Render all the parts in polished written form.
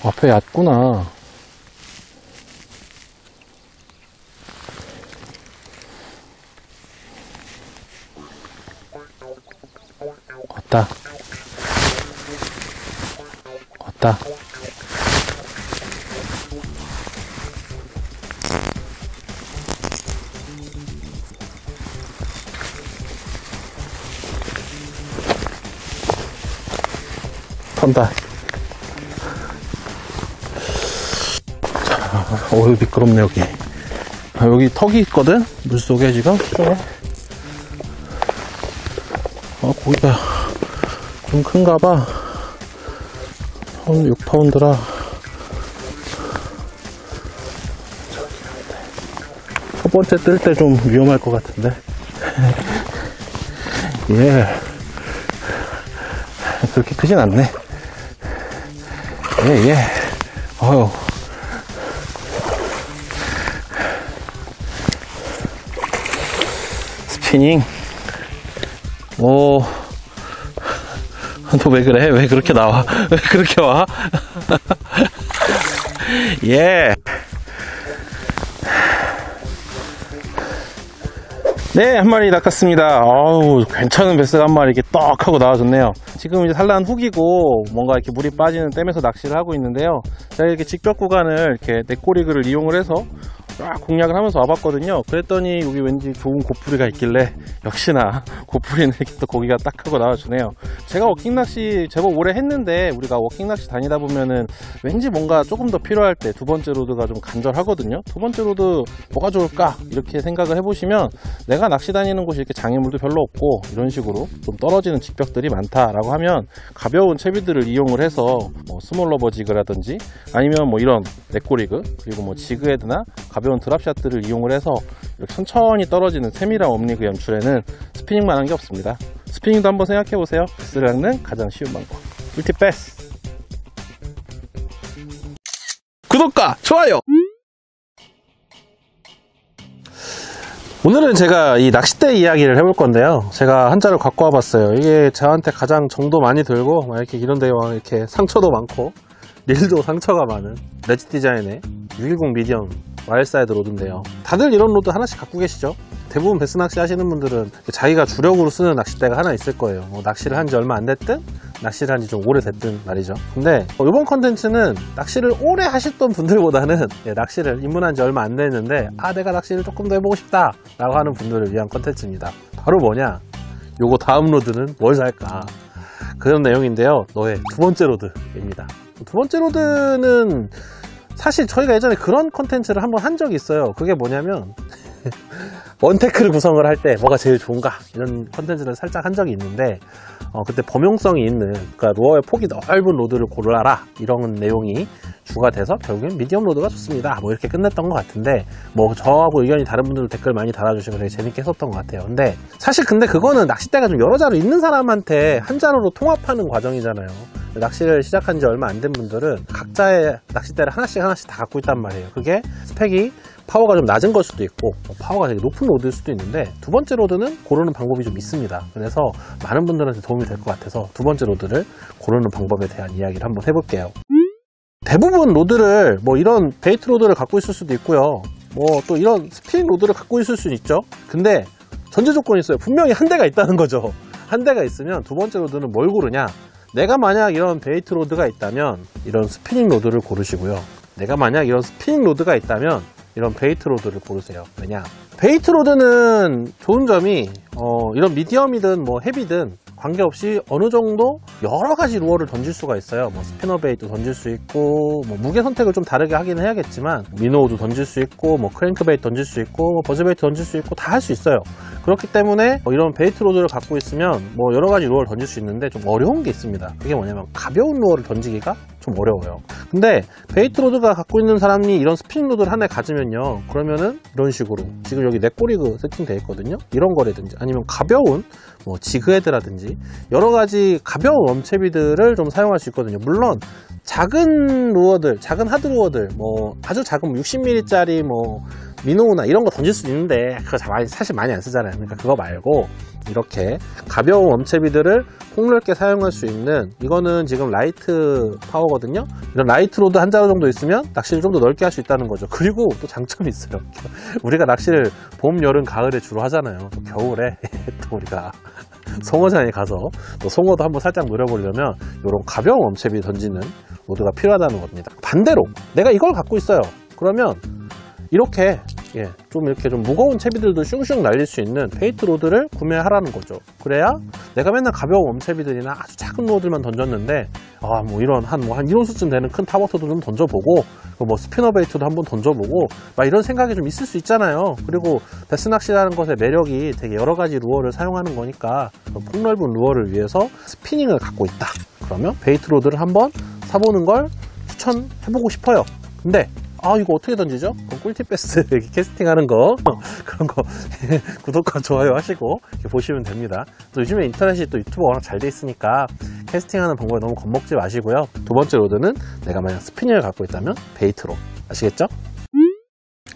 앞에 얕구나. 왔다. 왔다. 턴다. 자, 어휴, 미끄럽네, 여기. 아, 여기 턱이 있거든? 물속에 지금? 고기가 좀 큰가 봐. 6파운드라. 첫 번째 뜰 때 좀 위험할 것 같은데. 예. 그렇게 크진 않네. 예. 어휴. 스피닝. 오. 너 왜 그래? 왜 그렇게 나와? 왜 그렇게 와? 예. 네, 한 마리 낚았습니다. 아우, 괜찮은 베스가 한 마리 이렇게 떡 하고 나와줬네요. 지금 이제 산란 후기고 뭔가 이렇게 물이 빠지는 댐에서 낚시를 하고 있는데요. 제가 이렇게 직벽 구간을 이렇게 넷꼬리그를 이용을 해서 쫙 공략을 하면서 와봤거든요. 그랬더니 여기 왠지 좋은 고프리가 있길래 역시나 고프리는 이렇게 또 고기가 딱 하고 나와주네요. 제가 워킹 낚시 제법 오래 했는데 우리가 워킹 낚시 다니다 보면은 왠지 뭔가 조금 더 필요할 때 두 번째 로드가 좀 간절하거든요. 두 번째 로드 뭐가 좋을까 이렇게 생각을 해보시면 내가 낚시 다니는 곳이 이렇게 장애물도 별로 없고 이런 식으로 좀 떨어지는 직벽들이 많다라고 하면 가벼운 채비들을 이용을 해서 뭐 스몰 러버 지그라든지 아니면 뭐 이런 넷꼬리그 그리고 뭐 지그헤드나 가벼운 드랍샷들을 이용을 해서 이렇게 천천히 떨어지는 세밀한 업리그 연출에는 스피닝만한 게 없습니다. 스피닝도 한번 생각해보세요. 베스를 낚는 가장 쉬운 방법. 꿀팁 베스. 구독과 좋아요. 오늘은 제가 이 낚싯대 이야기를 해볼 건데요. 제가 한 자를 갖고 와봤어요. 이게 저한테 가장 정도 많이 들고 막 이렇게 이런데 이렇게 상처도 많고 릴도 상처가 많은 레지 디자인의 610 미디엄 와일사이드 로드인데요. 다들 이런 로드 하나씩 갖고 계시죠? 대부분 베스 낚시 하시는 분들은 자기가 주력으로 쓰는 낚싯대가 하나 있을 거예요. 뭐 낚시를 한 지 얼마 안 됐든 낚시를 한 지 좀 오래됐든 말이죠. 근데 이번 컨텐츠는 낚시를 오래 하셨던 분들보다는 낚시를 입문한 지 얼마 안 됐는데 내가 낚시를 조금 더 해보고 싶다 라고 하는 분들을 위한 컨텐츠입니다. 바로 뭐냐? 요거 다음 로드는 뭘 살까? 그런 내용인데요. 너의 두 번째 로드입니다. 두 번째 로드는 사실 저희가 예전에 그런 컨텐츠를 한번 한 적이 있어요. 그게 뭐냐면 원테크를 구성을 할 때 뭐가 제일 좋은가 이런 컨텐츠를 살짝 한 적이 있는데 그때 범용성이 있는 그러니까 로어의 폭이 넓은 로드를 고르라 이런 내용이 주가 돼서 결국엔 미디엄 로드가 좋습니다 뭐 이렇게 끝냈던 것 같은데 뭐 저하고 의견이 다른 분들도 댓글 많이 달아주시고 되게 재밌게 했었던 것 같아요. 근데 사실 그거는 낚싯대가 좀 여러 자루 있는 사람한테 한 자루로 통합하는 과정이잖아요. 낚시를 시작한 지 얼마 안 된 분들은 각자의 낚싯대를 하나씩 다 갖고 있단 말이에요. 그게 스펙이 파워가 좀 낮은 걸 수도 있고 파워가 되게 높은 로드일 수도 있는데 두 번째 로드는 고르는 방법이 좀 있습니다. 그래서 많은 분들한테 도움이 될 것 같아서 두 번째 로드를 고르는 방법에 대한 이야기를 한번 해볼게요. 대부분 로드를 뭐 이런 베이트 로드를 갖고 있을 수도 있고요. 뭐 또 이런 스피닝 로드를 갖고 있을 수는 있죠. 근데 전제 조건이 있어요. 분명히 한 대가 있다는 거죠. 한 대가 있으면 두 번째 로드는 뭘 고르냐? 내가 만약 이런 베이트 로드가 있다면 이런 스피닝 로드를 고르시고요. 내가 만약 이런 스피닝 로드가 있다면 이런 베이트 로드를 고르세요. 왜냐? 베이트 로드는 좋은 점이 이런 미디엄이든 뭐 헤비든 관계없이 어느 정도 여러 가지 루어를 던질 수가 있어요. 뭐 스피너 베이트 던질 수 있고 뭐 무게 선택을 좀 다르게 하긴 해야겠지만 미노우도 던질 수 있고 뭐 크랭크 베이트 던질 수 있고 뭐 버즈 베이트 던질 수 있고 다 할 수 있어요. 그렇기 때문에 이런 베이트 로드를 갖고 있으면 뭐 여러 가지 루어를 던질 수 있는데 좀 어려운 게 있습니다. 그게 뭐냐면 가벼운 루어를 던지기가 좀 어려워요. 근데 베이트 로드가 갖고 있는 사람이 이런 스피닝 로드를 하나 가지면요, 그러면은 이런 식으로 지금 여기 넷꼬리그 세팅되어 있거든요. 이런 거라든지 아니면 가벼운 뭐 지그헤드라든지 여러 가지 가벼운 웜채비들을 좀 사용할 수 있거든요. 물론 작은 루어들, 작은 하드 루어들, 뭐 아주 작은 60mm 짜리 뭐 미노우나 이런 거 던질 수 있는데 그거 사실 많이 안 쓰잖아요. 그러니까 그거 말고 이렇게 가벼운 웜채비들을 폭넓게 사용할 수 있는, 이거는 지금 라이트 파워거든요. 이런 라이트 로드 한 자루 정도 있으면 낚시를 좀 더 넓게 할 수 있다는 거죠. 그리고 또 장점이 있어요. 우리가 낚시를 봄, 여름, 가을에 주로 하잖아요. 또 겨울에 또 우리가 송어장에 가서 또 송어도 한번 살짝 노려보려면 이런 가벼운 웜채비 던지는 로드가 필요하다는 겁니다. 반대로 내가 이걸 갖고 있어요. 그러면 이렇게 좀 이렇게 좀 무거운 채비들도 슝슝 날릴 수 있는 베이트 로드를 구매하라는 거죠. 그래야 내가 맨날 가벼운 웜채비들이나 아주 작은 로드만 던졌는데 뭐 이런 한 1온수쯤 되는 큰 탑워터도 좀 던져보고 뭐 스피너 베이트도 한번 던져보고 막 이런 생각이 좀 있을 수 있잖아요. 그리고 베스 낚시라는 것의 매력이 되게 여러 가지 루어를 사용하는 거니까 폭넓은 루어를 위해서 스피닝을 갖고 있다. 그러면 베이트 로드를 한번 사보는 걸 추천해보고 싶어요. 근데 이거 어떻게 던지죠? 그럼 꿀팁 베스 캐스팅 하는 거 그런 거 구독과 좋아요 하시고 이렇게 보시면 됩니다. 또 요즘에 인터넷이 또 유튜브 워낙 잘 돼 있으니까 캐스팅하는 방법에 너무 겁먹지 마시고요. 두 번째 로드는 내가 만약 스피닝을 갖고 있다면 베이트로, 아시겠죠?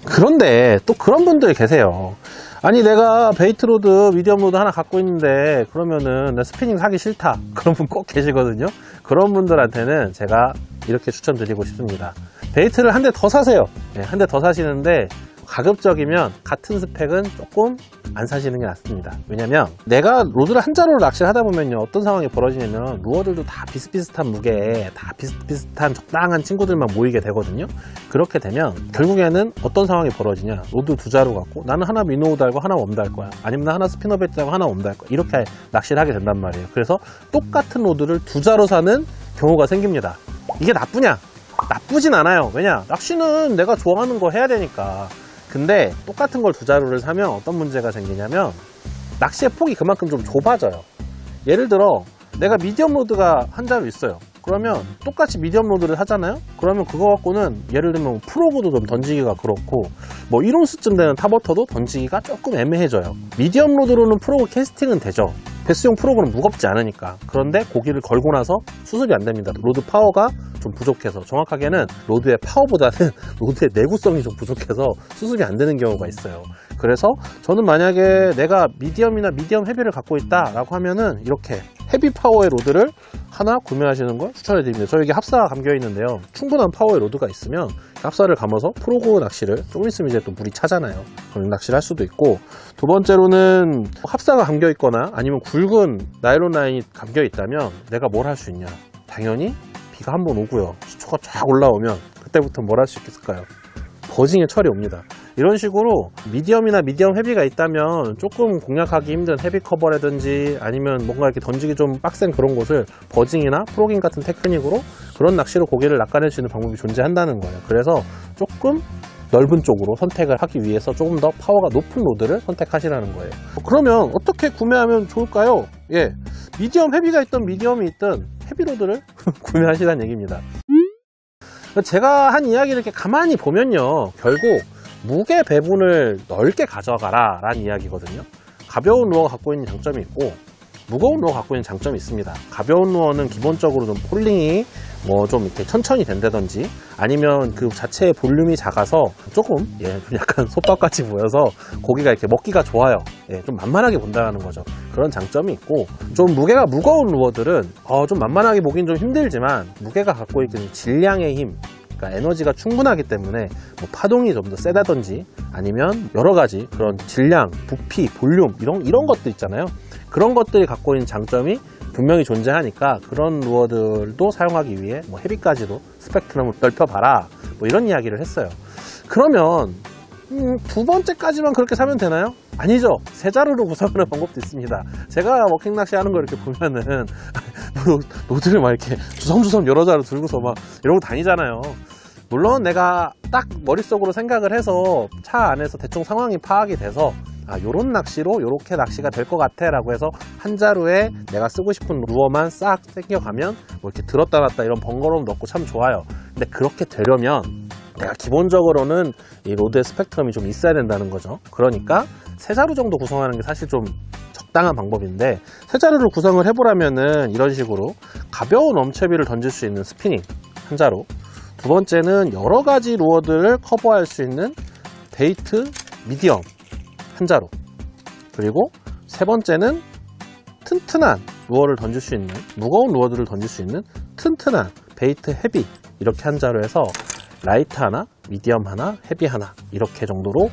그런데 또 그런 분들이 계세요. 아니 내가 베이트 로드, 미디엄 로드 하나 갖고 있는데 그러면은 나 스피닝 사기 싫다, 그런 분 꼭 계시거든요. 그런 분들한테는 제가 이렇게 추천드리고 싶습니다. 베이트를 한 대 더 사세요. 한 대 더 사시는데 가급적이면 같은 스펙은 조금 안 사시는 게 낫습니다. 왜냐면 내가 로드를 한 자루로 낚시를 하다 보면요, 어떤 상황이 벌어지냐면 루어들도 다 비슷비슷한 무게에 다 비슷비슷한 적당한 친구들만 모이게 되거든요. 그렇게 되면 결국에는 어떤 상황이 벌어지냐, 로드 두 자루 갖고 나는 하나 미노우 달고 하나 웜 달 거야, 아니면 나 하나 스피너 베이트 달고 하나 웜 달 거야, 이렇게 낚시를 하게 된단 말이에요. 그래서 똑같은 로드를 두 자루 사는 경우가 생깁니다. 이게 나쁘냐? 나쁘진 않아요. 왜냐? 낚시는 내가 좋아하는 거 해야 되니까. 근데 똑같은 걸 두 자루를 사면 어떤 문제가 생기냐면 낚시의 폭이 그만큼 좀 좁아져요. 예를 들어 내가 미디엄 로드가 한 자루 있어요. 그러면 똑같이 미디엄 로드를 하잖아요. 그러면 그거 갖고는 예를 들면 프로그도 좀 던지기가 그렇고, 뭐 1온스쯤 되는 탑워터도 던지기가 조금 애매해져요. 미디엄 로드로는 프로그 캐스팅은 되죠. 베스용 프로그는 무겁지 않으니까. 그런데 고기를 걸고 나서 수습이 안 됩니다. 로드 파워가 좀 부족해서, 정확하게는 로드의 파워보다는 로드의 내구성이 좀 부족해서 수습이 안 되는 경우가 있어요. 그래서 저는 만약에 내가 미디엄이나 미디엄 헤비를 갖고 있다 라고 하면은 이렇게 헤비 파워의 로드를 하나 구매하시는 걸 추천해 드립니다. 저 여기 합사가 감겨 있는데요, 충분한 파워의 로드가 있으면 합사를 감아서 프로그 낚시를 조금 있으면 이제 또 물이 차잖아요. 그럼 낚시를 할 수도 있고, 두 번째로는 합사가 감겨 있거나 아니면 굵은 나일론 라인이 감겨 있다면 내가 뭘 할 수 있냐, 당연히 비가 한번 오고요, 수초가 쫙 올라오면 그때부터 뭘 할 수 있을까요? 버징의 철이 옵니다. 이런 식으로 미디엄이나 미디엄 헤비가 있다면 조금 공략하기 힘든 헤비 커버라든지 아니면 뭔가 이렇게 던지기 좀 빡센 그런 곳을 버징이나 프로깅 같은 테크닉으로 그런 낚시로 고기를 낚아낼 수 있는 방법이 존재한다는 거예요. 그래서 조금 넓은 쪽으로 선택을 하기 위해서 조금 더 파워가 높은 로드를 선택하시라는 거예요. 그러면 어떻게 구매하면 좋을까요? 미디엄 헤비가 있든 미디엄이 있든 헤비 로드를 구매하시라는 얘기입니다. 제가 한 이야기를 이렇게 가만히 보면요, 결국 무게 배분을 넓게 가져가라 라는 이야기거든요. 가벼운 루어가 갖고 있는 장점이 있고 무거운 루어가 갖고 있는 장점이 있습니다. 가벼운 루어는 기본적으로 좀 폴링이 뭐 좀 이렇게 천천히 된다든지, 아니면 그 자체의 볼륨이 작아서 조금 좀 약간 솥밥같이 보여서 고기가 이렇게 먹기가 좋아요. 좀 만만하게 본다는 거죠. 그런 장점이 있고, 좀 무게가 무거운 루어들은 좀 만만하게 보긴 좀 힘들지만 무게가 갖고 있는 질량의 힘, 그러니까 에너지가 충분하기 때문에 뭐 파동이 좀 더 세다든지 아니면 여러 가지 그런 질량, 부피, 볼륨 이런 것들 있잖아요. 그런 것들이 갖고 있는 장점이 분명히 존재하니까 그런 루어들도 사용하기 위해 뭐 헤비까지도 스펙트럼을 넓혀봐라, 뭐 이런 이야기를 했어요. 그러면 두 번째까지만 그렇게 사면 되나요? 아니죠. 세 자루로 구성하는 방법도 있습니다. 제가 워킹 낚시 하는 거 이렇게 보면은 로드를 막 이렇게 주섬주섬 여러 자루 들고서 막 이러고 다니잖아요. 물론 내가 딱 머릿속으로 생각을 해서 차 안에서 대충 상황이 파악이 돼서 요런 낚시로 요렇게 낚시가 될 것 같아 라고 해서 한 자루에 내가 쓰고 싶은 루어만 싹 땡겨가면 뭐 이렇게 들었다 놨다 이런 번거로움 넣고 참 좋아요. 근데 그렇게 되려면 내가 기본적으로는 이 로드의 스펙트럼이 좀 있어야 된다는 거죠. 그러니까 세 자루 정도 구성하는 게 사실 좀 적당한 방법인데, 세 자루를 구성을 해보라면은 이런 식으로 가벼운 웜채비를 던질 수 있는 스피닝 한 자루, 두 번째는 여러 가지 루어들을 커버할 수 있는 베이트 미디엄 한 자루, 그리고 세 번째는 튼튼한 루어를 던질 수 있는, 무거운 루어들을 던질 수 있는 튼튼한 베이트 헤비, 이렇게 한 자루에서 라이트 하나, 미디엄 하나, 헤비 하나, 이렇게 정도로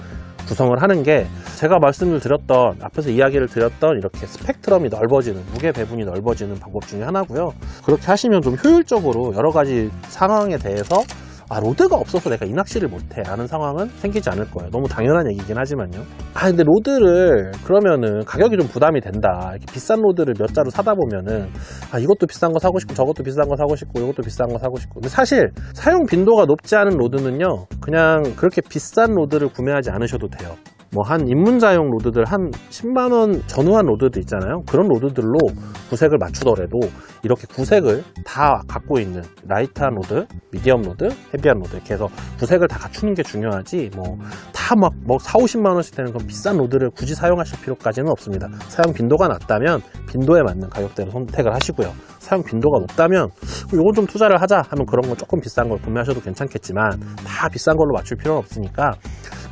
구성을 하는 게 제가 말씀을 드렸던, 앞에서 이야기를 드렸던 이렇게 스펙트럼이 넓어지는, 무게 배분이 넓어지는 방법 중에 하나고요. 그렇게 하시면 좀 효율적으로 여러 가지 상황에 대해서 로드가 없어서 내가 이 낚시를 못해 라는 상황은 생기지 않을 거예요. 너무 당연한 얘기긴 하지만요. 근데 로드를 그러면은 가격이 좀 부담이 된다, 이렇게 비싼 로드를 몇 자루 사다 보면은 이것도 비싼 거 사고 싶고 저것도 비싼 거 사고 싶고 이것도 비싼 거 사고 싶고. 근데 사실 사용 빈도가 높지 않은 로드는요, 그냥 그렇게 비싼 로드를 구매하지 않으셔도 돼요. 뭐 한 입문자용 로드들 한 10만원 전후한 로드들 있잖아요. 그런 로드들로 구색을 맞추더라도 이렇게 구색을 다 갖고 있는 라이트한 로드, 미디엄 로드, 헤비한 로드, 이렇게 해서 구색을 다 갖추는 게 중요하지, 다 막 4, 50만원씩 되는 그런 비싼 로드를 굳이 사용하실 필요까지는 없습니다. 사용 빈도가 낮다면 빈도에 맞는 가격대로 선택을 하시고요. 사용 빈도가 높다면 이건 좀 투자를 하자 하면 그런 거 조금 비싼 걸 구매하셔도 괜찮겠지만, 다 비싼 걸로 맞출 필요는 없으니까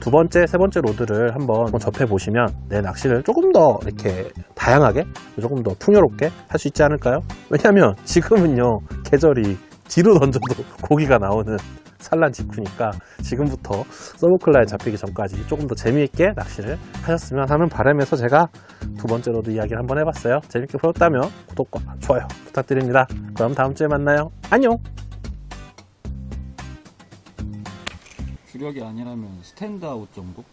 두 번째, 세 번째 로드를 한번 접해 보시면 내 낚시를 조금 더 이렇게 다양하게, 조금 더 풍요롭게 할 수 있지 않을까요? 왜냐면 지금은요, 계절이 뒤로 던져도 고기가 나오는 산란 직후니까 지금부터 서브클라인 잡히기 전까지 조금 더 재미있게 낚시를 하셨으면 하는 바람에서 제가 두 번째 로드 이야기를 한번 해봤어요. 재밌게 보셨다면 구독과 좋아요 부탁드립니다. 그럼 다음 주에 만나요. 안녕. 주력이 아니라면 스탠드아웃 정도?